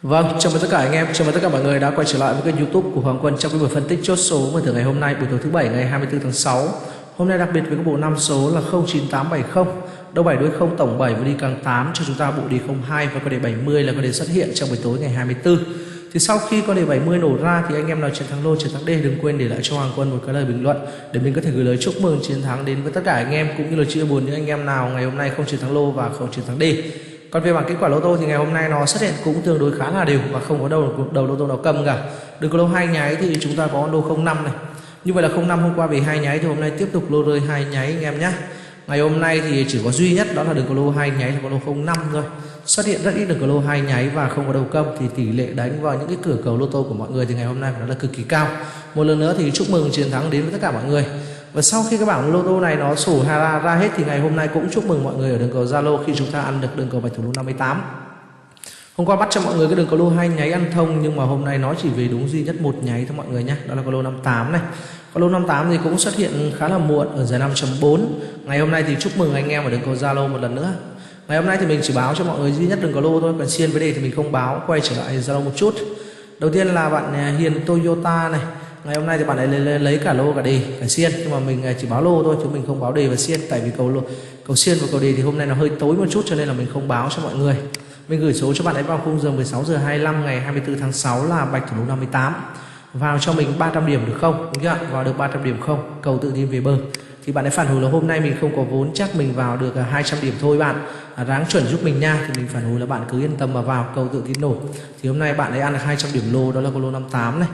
Vâng, chào mừng tất cả anh em, chào mừng tất cả mọi người đã quay trở lại với kênh YouTube của Hoàng Quân trong cái buổi phân tích chốt số mở thưởng ngày hôm nay, buổi tối thứ bảy ngày 24 tháng 6. Hôm nay đặc biệt với cái bộ 5 số là 09870, đấu 7 đuôi 0 tổng 7 và đi càng 8 cho chúng ta bộ đề 02 và con đề 70 là con đề xuất hiện trong buổi tối ngày 24. Thì sau khi con đề 70 nổ ra thì anh em nào chiến thắng lô, chiến thắng đề đừng quên để lại cho Hoàng Quân một cái lời bình luận để mình có thể gửi lời chúc mừng chiến thắng đến với tất cả anh em, cũng như là chia buồn những anh em nào ngày hôm nay không chiến thắng lô và không chiến thắng đề. Còn về bảng kết quả lô tô thì ngày hôm nay nó xuất hiện cũng tương đối khá là đều và không có đầu lô tô nào cầm cả. Đường cầu lô hai nháy thì chúng ta có lô 05 này. Như vậy là 05 hôm qua về hai nháy thì hôm nay tiếp tục lô rơi hai nháy anh em nhé. Ngày hôm nay thì chỉ có duy nhất đó là đường cầu lô hai nháy là có lô 05 thôi. Xuất hiện rất ít đường cầu lô hai nháy và không có đầu cầm, thì tỷ lệ đánh vào những cái cửa cầu lô tô của mọi người thì ngày hôm nay nó là cực kỳ cao. Một lần nữa thì chúc mừng chiến thắng đến với tất cả mọi người. Và sau khi cái bảng lô tô này nó sổ ra hết thì ngày hôm nay cũng chúc mừng mọi người ở đường cầu Zalo khi chúng ta ăn được đường cầu bạch thủ lô 58. Hôm qua bắt cho mọi người cái đường cầu lô hai nháy ăn thông, nhưng mà hôm nay nó chỉ về đúng duy nhất một nháy thôi mọi người nhé. Đó là cầu lô 58 này. Cầu lô 58 thì cũng xuất hiện khá là muộn ở giải 5.4. Ngày hôm nay thì chúc mừng anh em ở đường cầu Zalo một lần nữa. Ngày hôm nay thì mình chỉ báo cho mọi người duy nhất đường cầu lô thôi, còn xiên với đề thì mình không báo. Quay trở lại Zalo một chút. Đầu tiên là bạn Hiền Toyota này. Ngày hôm nay thì bạn ấy lấy cả lô cả đề cả xiên, nhưng mà mình chỉ báo lô thôi chứ mình không báo đề và xiên, tại vì cầu xiên và cầu đề thì hôm nay nó hơi tối một chút cho nên là mình không báo cho mọi người. Mình gửi số cho bạn ấy vào khung giờ 16h25 ngày 24 tháng 6 là bạch thủ lô 58. Vào cho mình 300 điểm được không? Đúng chưa? Vào được 300 điểm không? Cầu tự tin về bờ. Thì bạn ấy phản hồi là hôm nay mình không có vốn, chắc mình vào được 200 điểm thôi bạn. Ráng chuẩn giúp mình nha. Thì mình phản hồi là bạn cứ yên tâm mà vào, cầu tự tin nổ. Thì hôm nay bạn ấy ăn được 200 điểm lô, đó là cầu lô 58 này.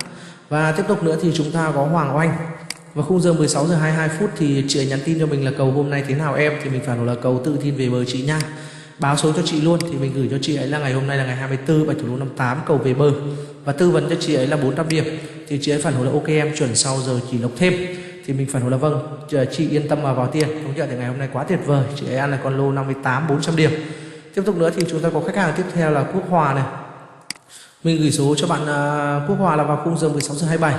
Và tiếp tục nữa thì chúng ta có Hoàng Oanh. Vào khung giờ 16h22 thì chị ấy nhắn tin cho mình là cầu hôm nay thế nào em, thì mình phản hồi là cầu tự tin về bờ chị nha. Báo số cho chị luôn, thì mình gửi cho chị ấy là ngày hôm nay là ngày 24 bạch thủ lô 58 cầu về bờ, và tư vấn cho chị ấy là 400 điểm. Thì chị ấy phản hồi là ok em, chuẩn sau giờ chỉ lộc thêm. Thì mình phản hồi là vâng, chị yên tâm mà vào tiền. Đúng chưa? Thì ngày hôm nay quá tuyệt vời, chị ấy ăn là con lô 58 400 điểm. Tiếp tục nữa thì chúng ta có khách hàng tiếp theo là Quốc Hòa này. Mình gửi số cho bạn Quốc Hòa là vào khung giờ 16h27.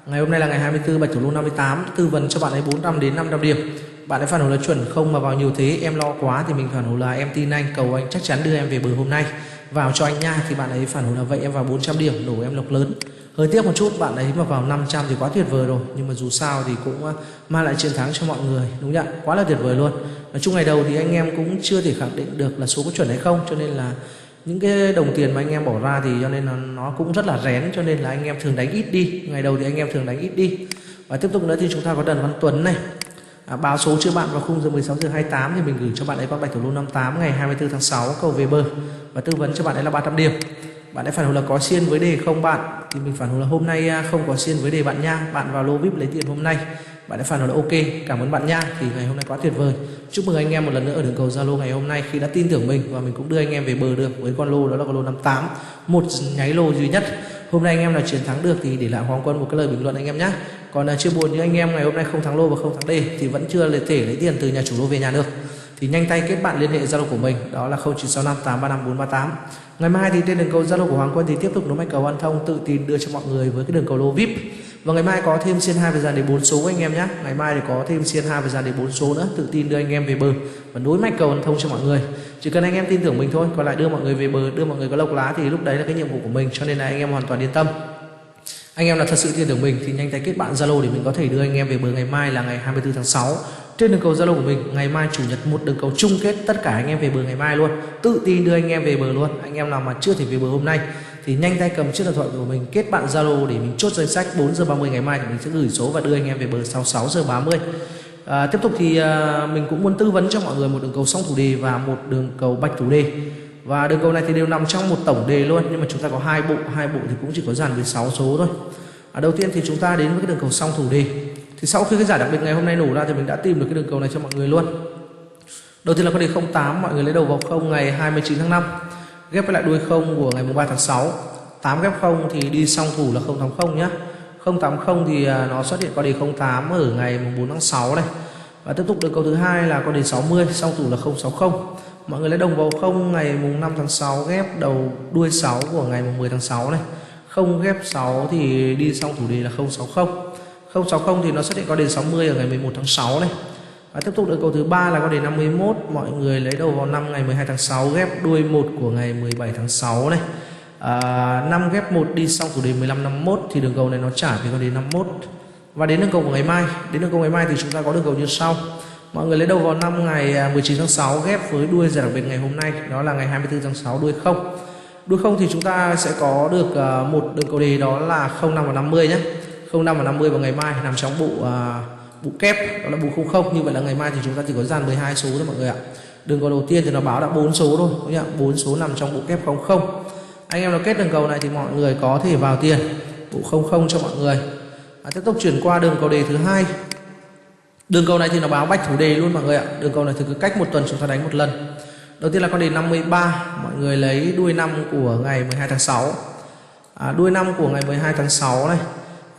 Ngày hôm nay là ngày 24 bạch thủ lô 58, tư vấn cho bạn ấy 400 đến 500 điểm. Bạn ấy phản hồi là chuẩn không mà vào nhiều thế, em lo quá. Thì mình phản hồi là em tin anh, cầu anh chắc chắn đưa em về bờ hôm nay, vào cho anh nha. Thì bạn ấy phản hồi là vậy em vào 400 điểm, đổ em lộc lớn. Hơi tiếc một chút, bạn ấy mà vào 500 thì quá tuyệt vời rồi, nhưng mà dù sao thì cũng mang lại chiến thắng cho mọi người, đúng không ạ? Quá là tuyệt vời luôn. Nói chung ngày đầu thì anh em cũng chưa thể khẳng định được là số có chuẩn hay không, cho nên là những cái đồng tiền mà anh em bỏ ra thì cho nên là nó cũng rất là rén, cho nên là anh em thường đánh ít đi. Ngày đầu thì anh em thường đánh ít đi. Và tiếp tục nữa thì chúng ta có Trần Văn Tuấn này. Báo số cho bạn vào khung giờ 16h28 thì mình gửi cho bạn ấy con bạch thủ lô 58 ngày 24 tháng 6 cầu về bờ, và tư vấn cho bạn ấy là 300 điểm. Bạn ấy phản hồi là có xiên với đề không bạn, thì mình phản hồi là hôm nay không có xiên với đề bạn nha, bạn vào lô VIP lấy tiền hôm nay. Bạn ấy phản hồi là ok, cảm ơn bạn nha. Thì ngày hôm nay quá tuyệt vời. Chúc mừng anh em một lần nữa ở đường cầu Zalo ngày hôm nay khi đã tin tưởng mình và mình cũng đưa anh em về bờ được với con lô, đó là con lô 58, một nháy lô duy nhất. Hôm nay anh em nào chiến thắng được thì để lại Hoàng Quân một cái lời bình luận anh em nhé. Còn chưa buồn như anh em ngày hôm nay không thắng lô và không thắng đề thì vẫn chưa thể lấy tiền từ nhà chủ lô về nhà được, thì nhanh tay kết bạn liên hệ Zalo của mình, đó là 0965 835 438. Ngày mai thì trên đường cầu Zalo của Hoàng Quân thì tiếp tục nối mạch cầu ăn thông, tự tin đưa cho mọi người với cái đường cầu lô VIP. Và ngày mai có thêm xiên 2 và dàn đề 4 số anh em nhé. Ngày mai thì có thêm xiên 2 và dàn đề 4 số nữa, tự tin đưa anh em về bờ và nối mạch cầu ăn thông cho mọi người. Chỉ cần anh em tin tưởng mình thôi, còn lại đưa mọi người về bờ, đưa mọi người có lộc lá thì lúc đấy là cái nhiệm vụ của mình, cho nên là anh em hoàn toàn yên tâm. Anh em là thật sự tin tưởng mình thì nhanh tay kết bạn Zalo để mình có thể đưa anh em về bờ ngày mai là ngày 24 tháng 6. Trên đường cầu Zalo của mình, ngày mai chủ nhật một đường cầu chung kết tất cả anh em về bờ ngày mai luôn. Tự tin đưa anh em về bờ luôn. Anh em nào mà chưa thể về bờ hôm nay thì nhanh tay cầm chiếc điện thoại của mình, kết bạn Zalo để mình chốt danh sách. 4h30 ngày mai thì mình sẽ gửi số và đưa anh em về bờ sau 6h30. Tiếp tục thì mình cũng muốn tư vấn cho mọi người một đường cầu song thủ đề và một đường cầu bạch thủ đề. Và đường cầu này thì đều nằm trong một tổng đề luôn, nhưng mà chúng ta có hai bộ thì cũng chỉ có dàn 16 số thôi. Đầu tiên thì chúng ta đến với cái đường cầu song thủ đề. Thì sau khi cái giải đặc biệt ngày hôm nay nổ ra thì mình đã tìm được cái đường cầu này cho mọi người luôn. Đầu tiên là con đề 08, mọi người lấy đầu vào 0 ngày 29 tháng 5, ghép với lại đuôi 0 của ngày 3 tháng 6. 8 ghép 0 thì đi song thủ là 080 nhá. 080 thì nó xuất hiện con đề 08 ở ngày 4 tháng 6 này. Và tiếp tục đường cầu thứ hai là con đề 60, song thủ là 060. Mọi người lấy đồng vào 0 ngày 5 tháng 6 ghép đầu đuôi 6 của ngày 10 tháng 6 này. 0 ghép 6 thì đi song thủ đề là 060. 060 thì nó xuất hiện con đề 60 ở ngày 11 tháng 6 này. Và tiếp tục đường cầu thứ ba là con đề 51, mọi người lấy đầu vào 5 ngày 12 tháng 6 ghép đuôi 1 của ngày 17 tháng 6 này. 5 ghép 1 đi xong thủ đề 15 51 thì đường cầu này nó trả về con đề 51. Và đến đường cầu của ngày mai, thì chúng ta có đường cầu như sau. Mọi người lấy đầu vào năm ngày 19 tháng 6 ghép với đuôi giải đặc biệt ngày hôm nay, đó là ngày 24 tháng 6 đuôi 0. Đuôi 0 thì chúng ta sẽ có được một đường cầu đề đó là 05 và 50 nhé. 05 và 50 vào ngày mai nằm trong bộ kép, đó là bộ 00. Như vậy là ngày mai thì chúng ta chỉ có dàn 12 số thôi mọi người ạ. Đường cầu đầu tiên thì nó báo đã 4 số thôi, 4 số nằm trong bộ kép 00. Anh em nào kết đường cầu này thì mọi người có thể vào tiền bộ 00 cho mọi người. Tiếp tục chuyển qua đường cầu đề thứ hai. Đường cầu này thì nó báo bạch thủ đề luôn mọi người ạ. Đường cầu này thì cứ cách một tuần chúng ta đánh một lần. Đầu tiên là con đề 53, mọi người lấy đuôi 5 của ngày 12 tháng 6. Đuôi 5 của ngày 12 tháng 6 này.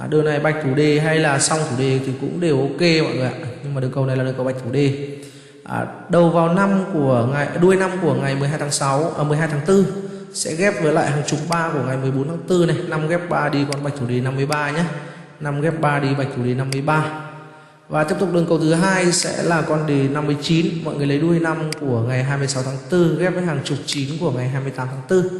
Đường này bạch thủ đề hay là xong thủ đề thì cũng đều ok mọi người ạ. Nhưng mà đường cầu này là đường cầu bạch thủ đề. Đầu vào đuôi 5 của ngày 12 tháng 6, 12 tháng 4 sẽ ghép với lại hàng chục 3 của ngày 14 tháng 4 này. 5 ghép 3 đi con bạch thủ đề 53 nhé. 5 ghép 3 đi bạch thủ đề 53. Và tiếp tục đường cầu thứ hai sẽ là con đề 59. Mọi người lấy đuôi 5 của ngày 26 tháng 4 ghép với hàng chục 9 của ngày 28 tháng 4.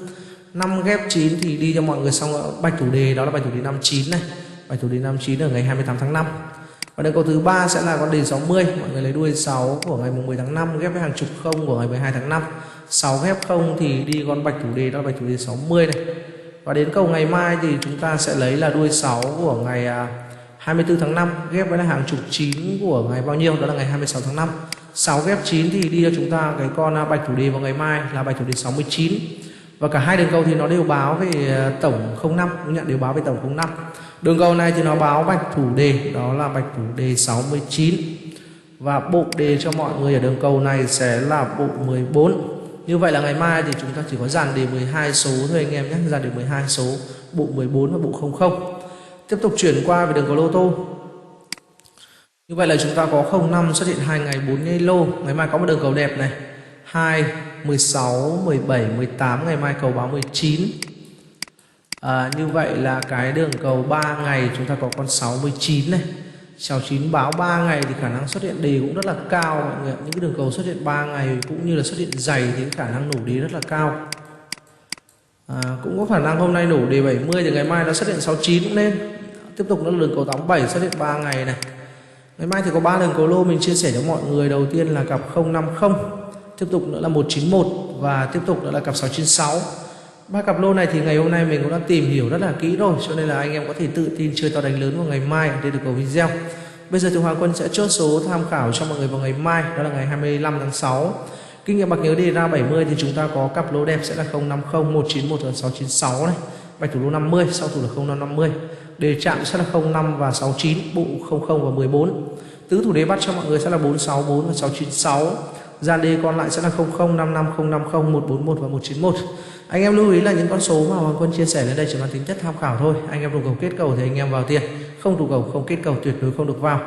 5 ghép 9 thì đi cho mọi người xong bạch thủ đề, đó là bạch thủ đề 59 này. Bạch thủ đề 59 ở ngày 28 tháng 5. Và đường cầu thứ ba sẽ là con đề 60. Mọi người lấy đuôi 6 của ngày 10 tháng 5 ghép với hàng chục 0 của ngày 12 tháng 5. 6 ghép 0 thì đi con bạch thủ đề, đó là bạch thủ đề 60 này. Và đến cầu ngày mai thì chúng ta sẽ lấy là đuôi 6 của ngày 24 tháng 5 ghép với là hàng chục 9 của ngày bao nhiêu, đó là ngày 26 tháng 5. 6 ghép 9 thì đi cho chúng ta cái con bạch thủ đề vào ngày mai là bạch thủ đề 69. Và cả hai đường cầu thì nó đều báo về tổng 05, đều báo về tổng 05. Đường cầu này thì nó báo bạch thủ đề, đó là bạch thủ đề 69. Và bộ đề cho mọi người ở đường cầu này sẽ là bộ 14. Như vậy là ngày mai thì chúng ta chỉ có dàn đề 12 số thôi anh em nhé, dàn đề 12 số, bộ 14 và bộ 00. Tiếp tục chuyển qua về đường cầu lô tô. Như vậy là chúng ta có 05 xuất hiện 2 ngày 4 nhây lô. Ngày mai có một đường cầu đẹp này, 2, 16, 17, 18, ngày mai cầu báo 19. Như vậy là cái đường cầu 3 ngày chúng ta có con 69 này. 69 báo 3 ngày thì khả năng xuất hiện đề cũng rất là cao mọi người. Những cái đường cầu xuất hiện 3 ngày cũng như là xuất hiện dày thì khả năng nổ đề rất là cao. Cũng có khả năng hôm nay nổ đề 70 thì ngày mai nó xuất hiện 69 cũng nên. Tiếp tục nó là đường cầu 87 xuất hiện 3 ngày này. Ngày mai thì có 3 đường cầu lô mình chia sẻ cho mọi người. Đầu tiên là cặp 050, tiếp tục nữa là 191 và tiếp tục nữa là cặp 696. 3 cặp lô này thì ngày hôm nay mình cũng đã tìm hiểu rất là kỹ rồi, cho nên là anh em có thể tự tin chơi to đánh lớn vào ngày mai để được cầu video. Bây giờ thì Hoàng Quân sẽ chốt số tham khảo cho mọi người vào ngày mai, đó là ngày 25 tháng 6. Kinh nghiệm bạc nhớ đề ra 70 thì chúng ta có cặp lô đẹp sẽ là 050, 191 và 696 này. Bạch thủ lô 50, sau thủ là 0550. Đề chạm sẽ là 05 và 69, bộ 00 và 14. Tứ thủ đề bắt cho mọi người sẽ là 464 và 696. Dàn đề còn lại sẽ là 00, 55, 050, 141 và 191. Anh em lưu ý là những con số mà Hoàng Quân chia sẻ lên đây chỉ mang tính chất tham khảo thôi. Anh em đủ cầu kết cầu thì anh em vào tiền, không đủ cầu không kết cầu tuyệt đối không được vào.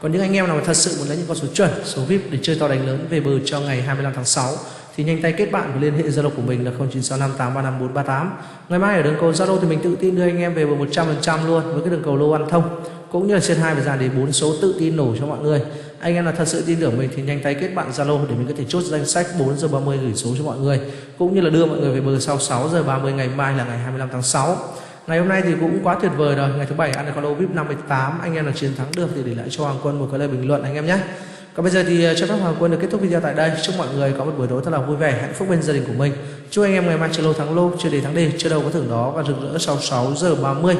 Còn những anh em nào mà thật sự muốn lấy những con số chuẩn, số VIP để chơi to đánh lớn về bờ cho ngày 25 tháng 6 thì nhanh tay kết bạn và liên hệ Zalo của mình là 0965835438. Ngày mai ở đường cầu Zalo thì mình tự tin đưa anh em về bờ 100% luôn với cái đường cầu lô ăn thông, cũng như là trên 2 và dàn đề 4 số tự tin nổ cho mọi người. Anh em là thật sự tin tưởng mình thì nhanh tay kết bạn Zalo để mình có thể chốt danh sách 4 giờ 30 gửi số cho mọi người, cũng như là đưa mọi người về bờ sau 6 giờ 30 ngày mai là ngày 25 tháng 6. Ngày hôm nay thì cũng quá tuyệt vời rồi. Ngày thứ bảy ăn được con lô VIP 58. Anh em là chiến thắng được thì để lại cho Hoàng Quân một cái lời bình luận anh em nhé. Còn bây giờ thì cho phép Hoàng Quân được kết thúc video tại đây. Chúc mọi người có một buổi tối thật là vui vẻ, hạnh phúc bên gia đình của mình. Chúc anh em ngày mai chơi lô thắng lô, chơi đề thắng đề, chơi đâu có thưởng đó và rực rỡ sau 6 giờ 30.